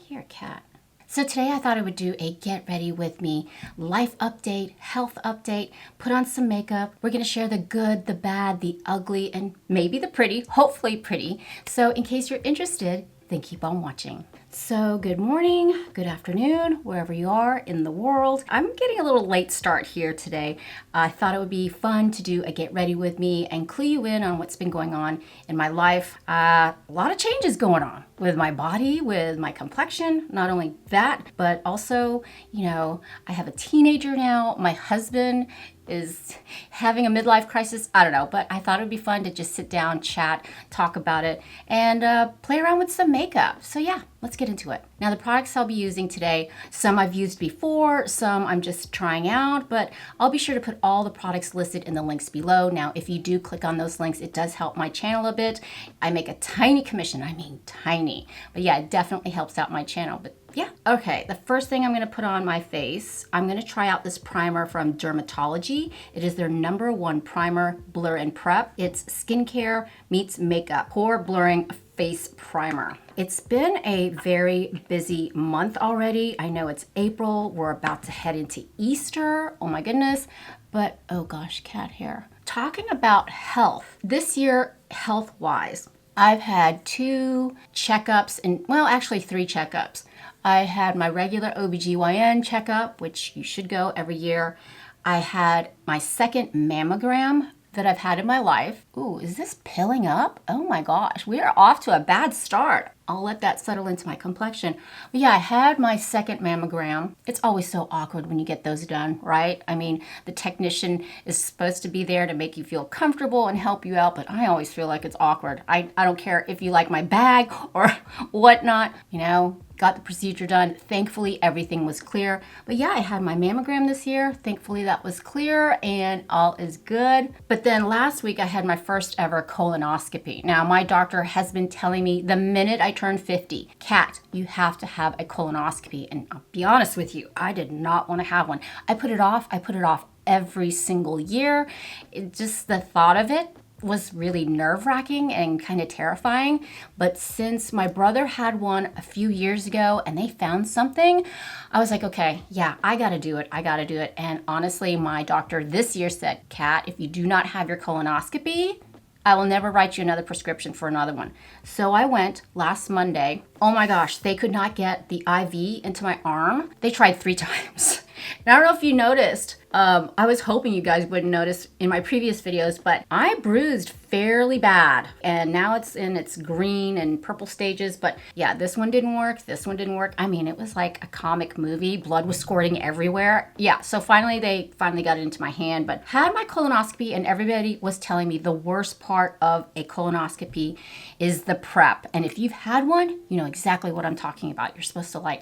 Here, cat. So today I thought I would do a get ready with me life update, health update, put on some makeup. We're gonna share the good, the bad, the ugly, and maybe the pretty, hopefully pretty. So in case you're interested, then keep on watching. So good morning, good afternoon, wherever you are in the world. I'm getting a little late start here today. I thought it would be fun to do a get ready with me and clue you in on what's been going on in my life. A lot of changes going on with my body, with my complexion. Not only that, but also, I have a teenager now. My husband is having a midlife crisis. I don't know, but I thought it would be fun to just sit down, chat, talk about it, and play around with some makeup. So yeah, let's get into it. Now the products I'll be using today, some I've used before, some I'm just trying out, but I'll be sure to put all the products listed in the links below. Now, if you do click on those links, it does help my channel a bit. I make a tiny commission, I mean tiny, but yeah, it definitely helps out my channel. But yeah. Okay, the first thing I'm gonna put on my face, I'm gonna try out this primer from Dermatology. It is their #1 primer, Blur and Prep. It's skincare meets makeup, pore blurring face primer. It's been a very busy month already. I know it's April, we're about to head into Easter, oh my goodness, but oh gosh, cat hair. Talking about health, this year, health-wise, I've had 2 checkups, and well, actually 3 checkups. I had my regular OBGYN checkup, which you should go every year. I had my second mammogram that I've had in my life. Ooh, is this pilling up? Oh my gosh, we are off to a bad start. I'll let that settle into my complexion. But yeah, I had my second mammogram. It's always so awkward when you get those done, right? I mean, the technician is supposed to be there to make you feel comfortable and help you out, but I always feel like it's awkward. I don't care if you like my bag or whatnot, got the procedure done. Thankfully, everything was clear. But yeah, I had my mammogram this year. Thankfully, that was clear and all is good. But then last week, I had my first ever colonoscopy. Now, my doctor has been telling me the minute I turned 50, Kat, you have to have a colonoscopy. And I'll be honest with you, I did not want to have one. I put it off every single year. Just the thought of it was really nerve-wracking and kind of terrifying. But since my brother had one a few years ago and they found something, I was like, okay, yeah, I gotta do it. And honestly, my doctor this year said, Kat, if you do not have your colonoscopy, I will never write you another prescription for another one. So I went last Monday. Oh my gosh, they could not get the IV into my arm. They tried 3 times. And I don't know if you noticed, I was hoping you guys wouldn't notice in my previous videos, but I bruised fairly bad. And now it's in its green and purple stages. But yeah, this one didn't work. I mean, it was like a comic movie. Blood was squirting everywhere. Yeah, so they finally got it into my hand. But had my colonoscopy, and everybody was telling me the worst part of a colonoscopy is the prep. And if you've had one, you know exactly what I'm talking about. You're supposed to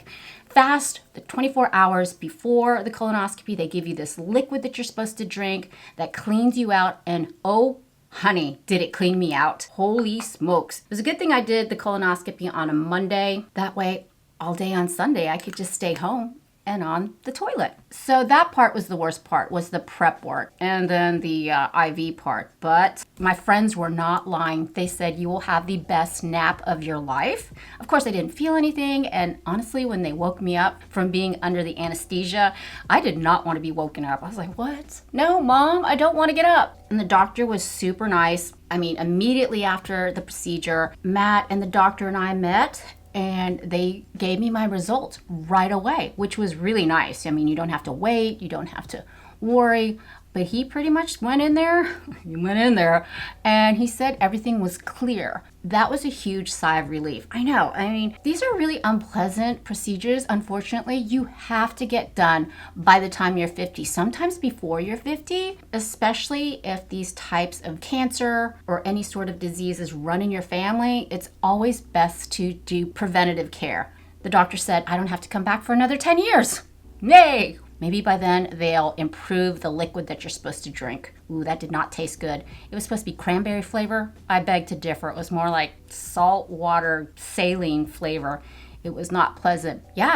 fast the 24 hours before the colonoscopy. They give you this liquid that you're supposed to drink that cleans you out, and oh honey, did it clean me out. Holy smokes. It was a good thing I did the colonoscopy on a Monday. That way, all day on Sunday, I could just stay home and on the toilet. So that part was the worst part, was the prep work, and then the IV part. But my friends were not lying. They said you will have the best nap of your life. Of course, I didn't feel anything, and honestly, when they woke me up from being under the anesthesia, I did not want to be woken up. I was like, what? No, Mom, I don't want to get up. And the doctor was super nice. I mean, immediately after the procedure, Matt and the doctor and I met, and they gave me my result right away, which was really nice. I mean, you don't have to wait, you don't have to worry, but he pretty much went in there, and he said everything was clear. That was a huge sigh of relief. I know, I mean, these are really unpleasant procedures. Unfortunately, you have to get done by the time you're 50, sometimes before you're 50, especially if these types of cancer or any sort of diseases run in your family. It's always best to do preventative care. The doctor said, I don't have to come back for another 10 years. Yay! Maybe by then they'll improve the liquid that you're supposed to drink. Ooh, that did not taste good. It was supposed to be cranberry flavor. I beg to differ. It was more like salt water saline flavor. It was not pleasant. Yeah,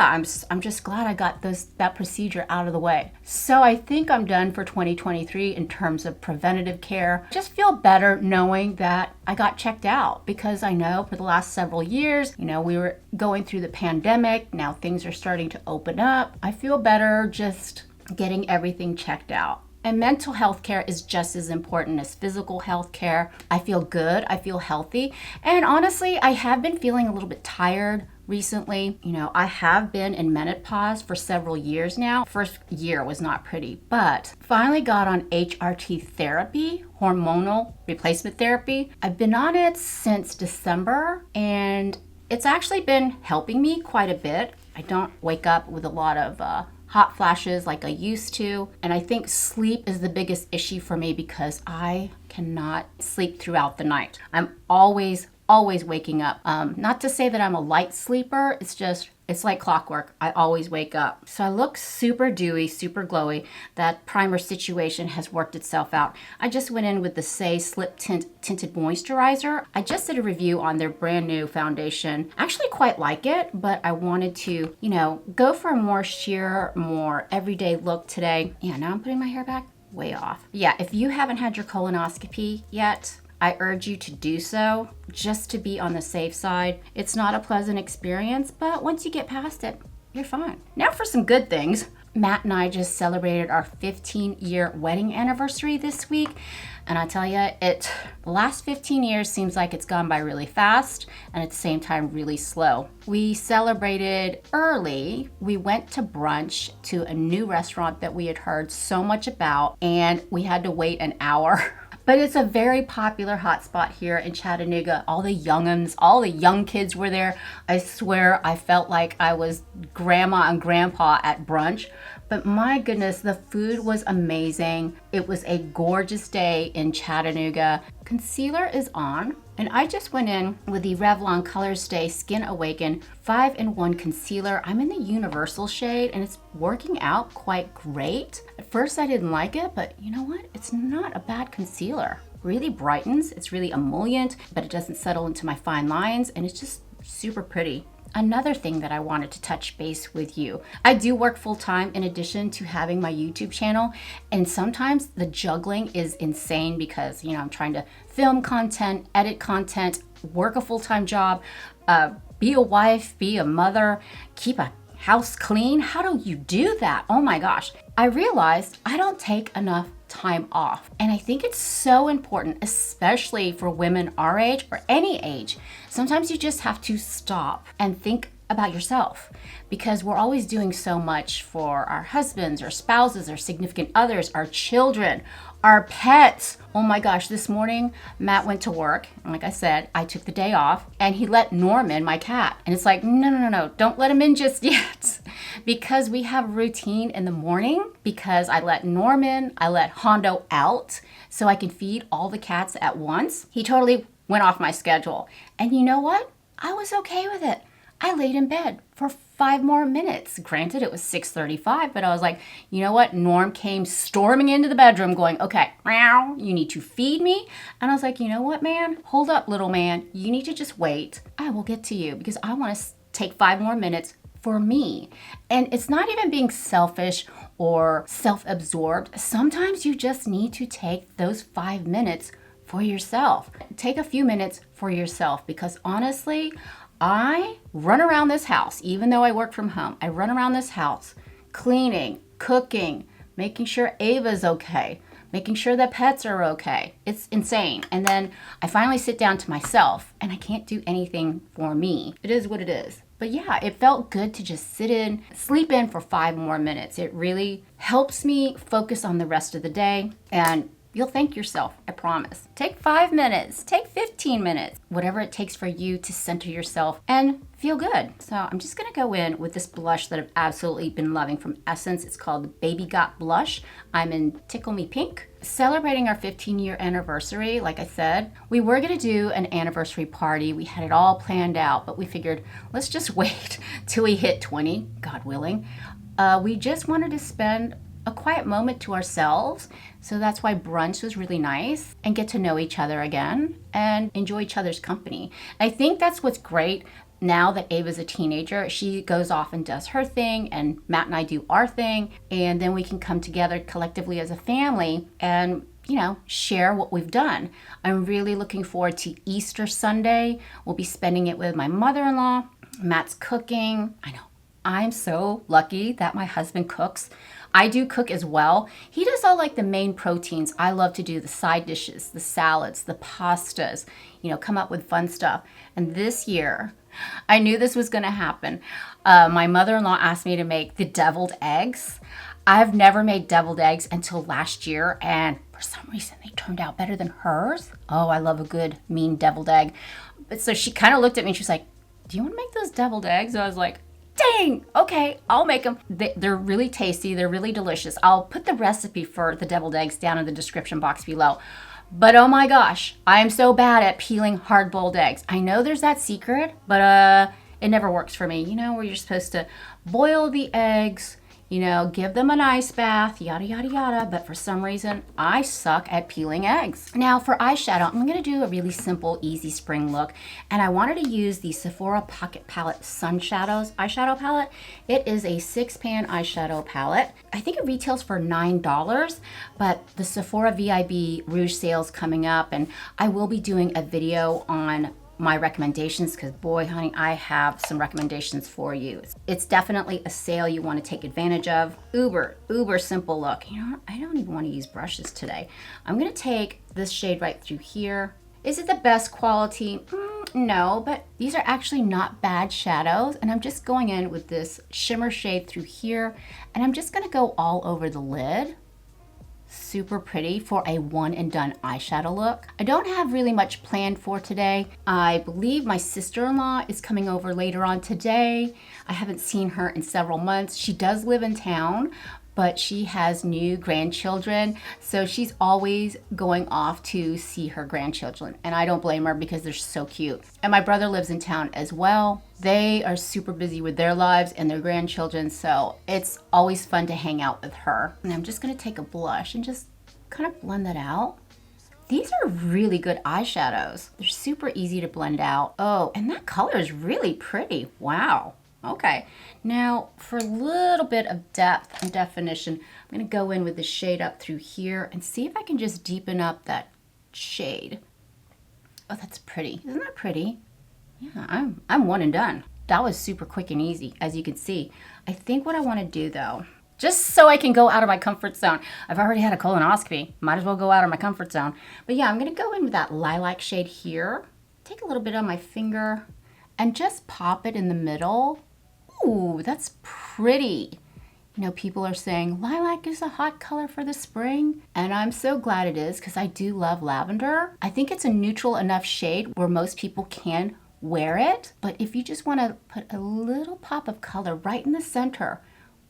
I'm just glad I got that procedure out of the way. So I think I'm done for 2023 in terms of preventative care. Just feel better knowing that I got checked out, because I know for the last several years, we were going through the pandemic. Now things are starting to open up. I feel better just getting everything checked out. And mental health care is just as important as physical health care. I feel good. I feel healthy. And honestly, I have been feeling a little bit tired recently. I have been in menopause for several years now. First year was not pretty, but finally got on HRT therapy, hormonal replacement therapy. I've been on it since December, and it's actually been helping me quite a bit. I don't wake up with a lot of hot flashes like I used to. And I think sleep is the biggest issue for me, because I cannot sleep throughout the night. I'm always waking up. Not to say that I'm a light sleeper, it's like clockwork. I always wake up. So I look super dewy, super glowy. That primer situation has worked itself out. I just went in with the Saie Slip Tinted Moisturizer. I just did a review on their brand new foundation. I actually quite like it, but I wanted to, go for a more sheer, more everyday look today. Yeah, now I'm putting my hair back way off. Yeah, if you haven't had your colonoscopy yet, I urge you to do so, just to be on the safe side. It's not a pleasant experience, but once you get past it, you're fine. Now for some good things. Matt and I just celebrated our 15-year wedding anniversary this week. And I tell you, the last 15 years seems like it's gone by really fast, and at the same time really slow. We celebrated early. We went to brunch to a new restaurant that we had heard so much about, and we had to wait an hour. But it's a very popular hotspot here in Chattanooga. All the young'uns, all the young kids were there. I swear I felt like I was grandma and grandpa at brunch. But my goodness, the food was amazing. It was a gorgeous day in Chattanooga. Concealer is on, and I just went in with the Revlon Colorstay Skin Awaken 5-in-1 concealer. I'm in the universal shade, and it's working out quite great. At first I didn't like it, but you know what? It's not a bad concealer. Really brightens, it's really emollient, but it doesn't settle into my fine lines, and it's just super pretty. Another thing that I wanted to touch base with you. I do work full-time in addition to having my YouTube channel, and sometimes the juggling is insane because, I'm trying to film content, edit content, work a full-time job, be a wife, be a mother, keep a house clean. How do you do that? Oh my gosh. I realized I don't take enough time off. And I think it's so important, especially for women our age or any age. Sometimes you just have to stop and think about yourself, because we're always doing so much for our husbands, our spouses, our significant others, our children, our pets. Oh my gosh, this morning Matt went to work, and like I said, I took the day off, and he let Norm in, my cat. And it's like, no, don't let him in just yet. Because we have a routine in the morning, because I let Norm in, I let Hondo out, so I can feed all the cats at once. He totally went off my schedule. And you know what? I was okay with it. I laid in bed for 5 more minutes. Granted, it was 6:35, but I was like, you know what? Norm came storming into the bedroom going, okay, meow, you need to feed me. And I was like, you know what, man? Hold up, little man. You need to just wait. I will get to you, because I want to take 5 more minutes for me. And it's not even being selfish or self-absorbed. Sometimes you just need to take those 5 minutes for yourself. Take a few minutes for yourself, because honestly, I run around this house, even though I work from home. I run around this house, cleaning, cooking, making sure Ava's okay, making sure the pets are okay. It's insane. And then I finally sit down to myself, and I can't do anything for me. It is what it is. But yeah, it felt good to just sleep in for 5 more minutes. It really helps me focus on the rest of the day, and you'll thank yourself, I promise. Take 5 minutes, take 15 minutes, whatever it takes for you to center yourself and feel good. So I'm just gonna go in with this blush that I've absolutely been loving from Essence. It's called the Baby Got Blush. I'm in Tickle Me Pink. Celebrating our 15-year anniversary, like I said, we were gonna do an anniversary party. We had it all planned out, but we figured, let's just wait till we hit 20, God willing. We just wanted to spend a quiet moment to ourselves. So that's why brunch was really nice, and get to know each other again and enjoy each other's company. I think that's what's great now that Ava's a teenager, she goes off and does her thing, and Matt and I do our thing, and then we can come together collectively as a family and, you know, share what we've done. I'm really looking forward to Easter Sunday. We'll be spending it with my mother-in-law. Matt's cooking. I know. I'm so lucky that my husband cooks. I do cook as well. He does all like the main proteins. I love to do the side dishes, the salads, the pastas, you know, come up with fun stuff. And this year, I knew this was going to happen. My mother-in-law asked me to make the deviled eggs. I've never made deviled eggs until last year, and for some reason they turned out better than hers. Oh, I love a good mean deviled egg. But so she kind of looked at me and she's like, do you want to make those deviled eggs? And I was like, dang, okay, I'll make them. They're really tasty. They're really delicious. I'll put the recipe for the deviled eggs down in the description box below. But oh my gosh, I am so bad at peeling hard-boiled eggs. I know there's that secret, but it never works for me. You know, where you're supposed to boil the eggs, you know, give them an ice bath, yada, yada, yada. But for some reason, I suck at peeling eggs. Now for eyeshadow, I'm going to do a really simple, easy spring look. And I wanted to use the Sephora Pocket Palette Sun Shadows eyeshadow palette. It is a 6-pan eyeshadow palette. I think it retails for $9, but the Sephora VIB Rouge sale's coming up. And I will be doing a video on my recommendations, because boy, honey, I have some recommendations for you. It's definitely a sale you want to take advantage of. Uber simple look. You know, I don't even want to use brushes today. I'm going to take this shade right through here. Is it the best quality? No, but these are actually not bad shadows. And I'm just going in with this shimmer shade through here, and I'm just going to go all over the lid. Super pretty for a one and done eyeshadow look. I don't have really much planned for today. I believe my sister-in-law is coming over later on today. I haven't seen her in several months. She does live in town, but she has new grandchildren, so she's always going off to see her grandchildren, and I don't blame her because they're so cute. And my brother lives in town as well. They are super busy with their lives and their grandchildren, so it's always fun to hang out with her. And I'm just gonna take a blush and just kind of blend that out. These are really good eyeshadows. They're super easy to blend out. Oh, and that color is really pretty. Wow. Okay, now for a little bit of depth and definition, I'm going to go in with the shade up through here and see if I can just deepen up that shade. Oh, that's pretty. Isn't that pretty? Yeah, I'm one and done. That was super quick and easy, as you can see. I think what I want to do though, just so I can go out of my comfort zone. I've already had a colonoscopy. Might as well go out of my comfort zone. But yeah, I'm going to go in with that lilac shade here. Take a little bit on my finger and just pop it in the middle. Ooh, that's pretty. You know, people are saying lilac is a hot color for the spring, and I'm so glad it is because I do love lavender. I think it's a neutral enough shade where most people can wear it, but if you just want to put a little pop of color right in the center,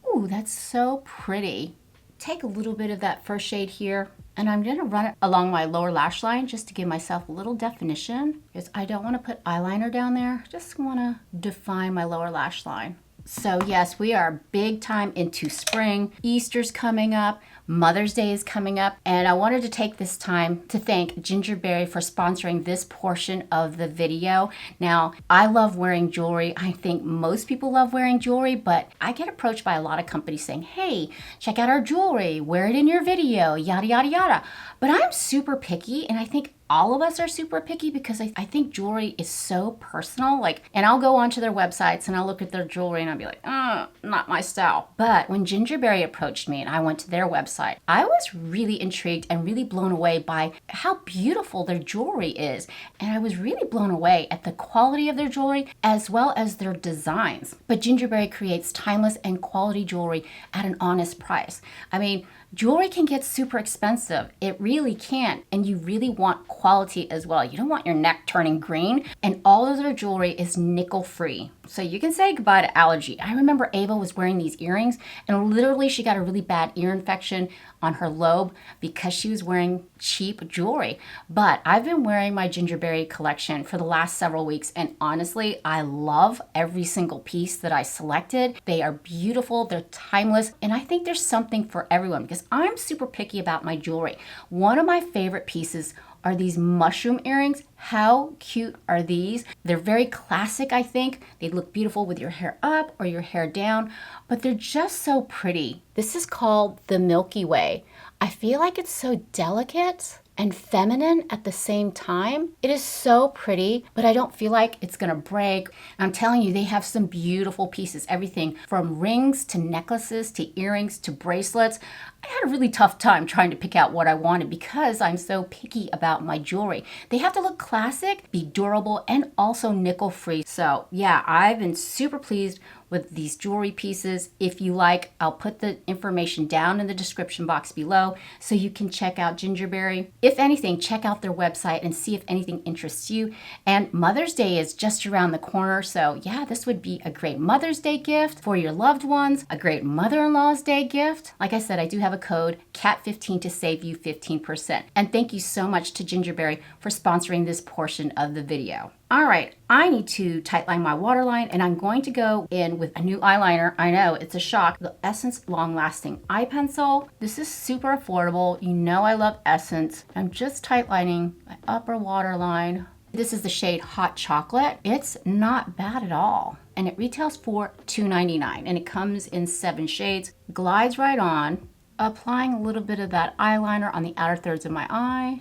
ooh, that's so pretty. Take a little bit of that first shade here, and I'm going to run it along my lower lash line just to give myself a little definition, because I don't want to put eyeliner down there. Just want to define my lower lash line. So yes, we are big time into spring. Easter's coming up. Mother's Day is coming up, and I wanted to take this time to thank Gingerberry for sponsoring this portion of the video. Now, I love wearing jewelry. I think most people love wearing jewelry, but I get approached by a lot of companies saying, hey, check out our jewelry, wear it in your video, yada, yada, yada. But I'm super picky, and I think all of us are super picky because I think jewelry is so personal. And I'll go onto their websites and I'll look at their jewelry and I'll be like, not my style. But when Gingerberry approached me and I went to their website, I was really intrigued and really blown away by how beautiful their jewelry is. And I was really blown away at the quality of their jewelry as well as their designs. But Gingerberry creates timeless and quality jewelry at an honest price. I mean, jewelry can get super expensive. It really can. And you really want quality as well. You don't want your neck turning green. And all of their jewelry is nickel free. So you can say goodbye to allergy. I remember Ava was wearing these earrings and literally she got a really bad ear infection on her lobe because she was wearing cheap jewelry. But I've been wearing my Gingerberry collection for the last several weeks, and honestly, I love every single piece that I selected. They are beautiful, they're timeless, and I think there's something for everyone because I'm super picky about my jewelry. One of my favorite pieces are these mushroom earrings. How cute are these? They're very classic, I think. They look beautiful with your hair up or your hair down, but they're just so pretty. This is called the Milky Way. I feel like it's so delicate and feminine at the same time. It is so pretty, but I don't feel like it's gonna break. I'm telling you, they have some beautiful pieces, everything from rings to necklaces to earrings to bracelets. I had a really tough time trying to pick out what I wanted because I'm so picky about my jewelry. They have to look classic, be durable, and also nickel free. So yeah, I've been super pleased with these jewelry pieces. If you like, I'll put the information down in the description box below so you can check out Gingerberry. If anything, check out their website and see if anything interests you. And Mother's Day is just around the corner. So yeah, this would be a great Mother's Day gift for your loved ones, a great mother-in-law's day gift. Like I said, I do have a code CAT15 to save you 15%. And thank you so much to Gingerberry for sponsoring this portion of the video. All right, I need to tightline my waterline and I'm going to go in with a new eyeliner. I know, it's a shock. The Essence Long Lasting Eye Pencil. This is super affordable. You know I love Essence. I'm just tightlining my upper waterline. This is the shade Hot Chocolate. It's not bad at all. And it retails for $2.99 and it comes in 7 shades. Glides right on. Applying a little bit of that eyeliner on the outer thirds of my eye.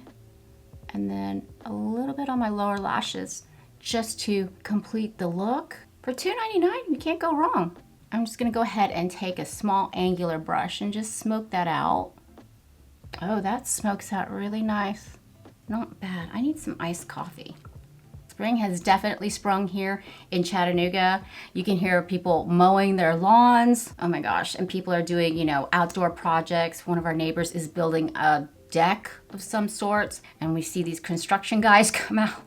And then a little bit on my lower lashes, just to complete the look. For $2.99, you can't go wrong. I'm just gonna go ahead and take a small angular brush and just smoke that out. Oh, that smokes out really nice. Not bad. I need some iced coffee. Spring has definitely sprung here in Chattanooga. You can hear people mowing their lawns. Oh my gosh, and people are doing, you know, outdoor projects. One of our neighbors is building a deck of some sorts, and we see these construction guys come out.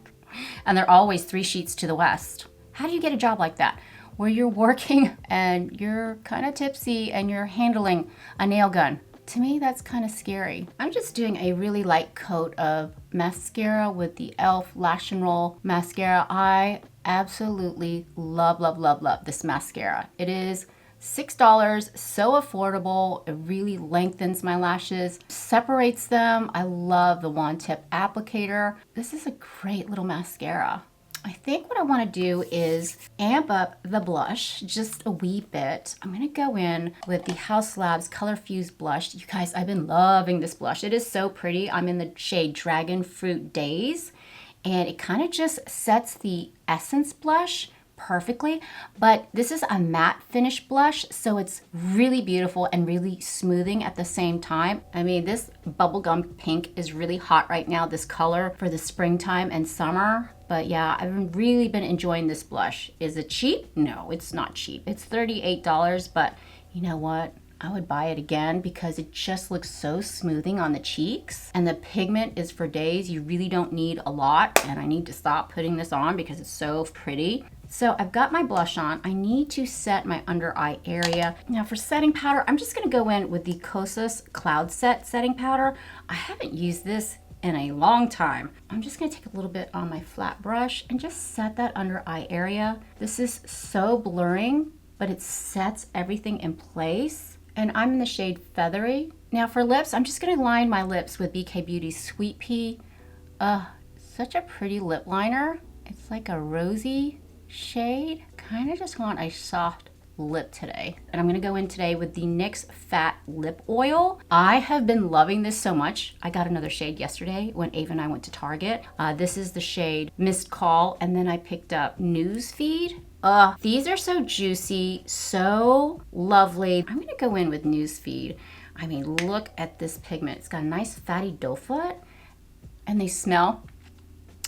And they're always 3 sheets to the west. How do you get a job like that? Where you're working and you're kind of tipsy and you're handling a nail gun. To me, that's kind of scary. I'm just doing a really light coat of mascara with the e.l.f. Lash and Roll mascara. I absolutely love, love, love, love this mascara. It is $6, so affordable. It really lengthens my lashes, separates them. I love the wand tip applicator. This is a great little mascara. I think what I want to do is amp up the blush just a wee bit. I'm going to go in with the Haus Labs Color Fuse blush. You guys, I've been loving this blush. It is so pretty. I'm in the shade Dragon Fruit Daze, and it kind of just sets the Essence blush perfectly, but this is a matte finish blush, so it's really beautiful and really smoothing at the same time. I mean, this bubblegum pink is really hot right now, this color for the springtime and summer. But yeah, I've really been enjoying this blush. Is it cheap? No, it's not cheap. It's $38, but you know what? I would buy it again because it just looks so smoothing on the cheeks. And the pigment is for days. You really don't need a lot. And I need to stop putting this on because it's so pretty. So I've got my blush on. I need to set my under eye area. Now for setting powder, I'm just gonna go in with the Kosas Cloud Set setting powder. I haven't used this in a long time. I'm just gonna take a little bit on my flat brush and just set that under eye area. This is so blurring, but it sets everything in place. And I'm in the shade Feathery. Now for lips, I'm just gonna line my lips with BK Beauty's Sweet Pea. Such a pretty lip liner. It's like a rosy shade. Kind of just want a soft lip today. And I'm gonna go in today with the NYX Fat Lip Oil. I have been loving this so much. I got another shade yesterday when Ava and I went to Target. This is the shade Missed Call, and then I picked up Newsfeed. These are so juicy, so lovely. I'm gonna go in with Newsfeed. I mean, look at this pigment. It's got a nice fatty doe foot, and they smell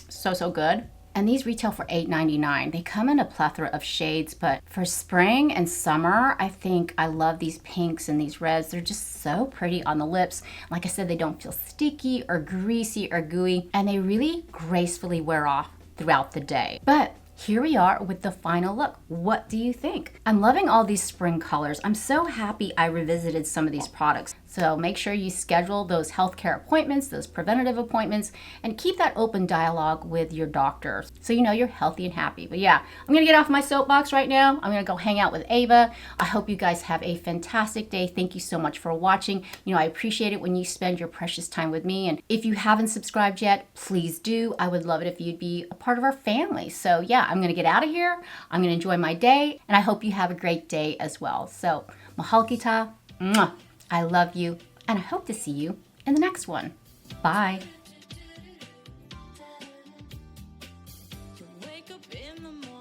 so, so good. And these retail for $8.99. They come in a plethora of shades, but for spring and summer, I think I love these pinks and these reds. They're just so pretty on the lips. Like I said, they don't feel sticky or greasy or gooey, and they really gracefully wear off throughout the day. But here we are with the final look. What do you think? I'm loving all these spring colors. I'm so happy I revisited some of these products. So make sure you schedule those healthcare appointments, those preventative appointments, and keep that open dialogue with your doctor so you know you're healthy and happy. But yeah, I'm gonna get off my soapbox right now. I'm gonna go hang out with Ava. I hope you guys have a fantastic day. Thank you so much for watching. You know, I appreciate it when you spend your precious time with me. And if you haven't subscribed yet, please do. I would love it if you'd be a part of our family. So yeah, I'm gonna get out of here. I'm gonna enjoy my day, and I hope you have a great day as well. So mahal kita. Mwah. I love you, and I hope to see you in the next one. Bye. Wake up in the morning.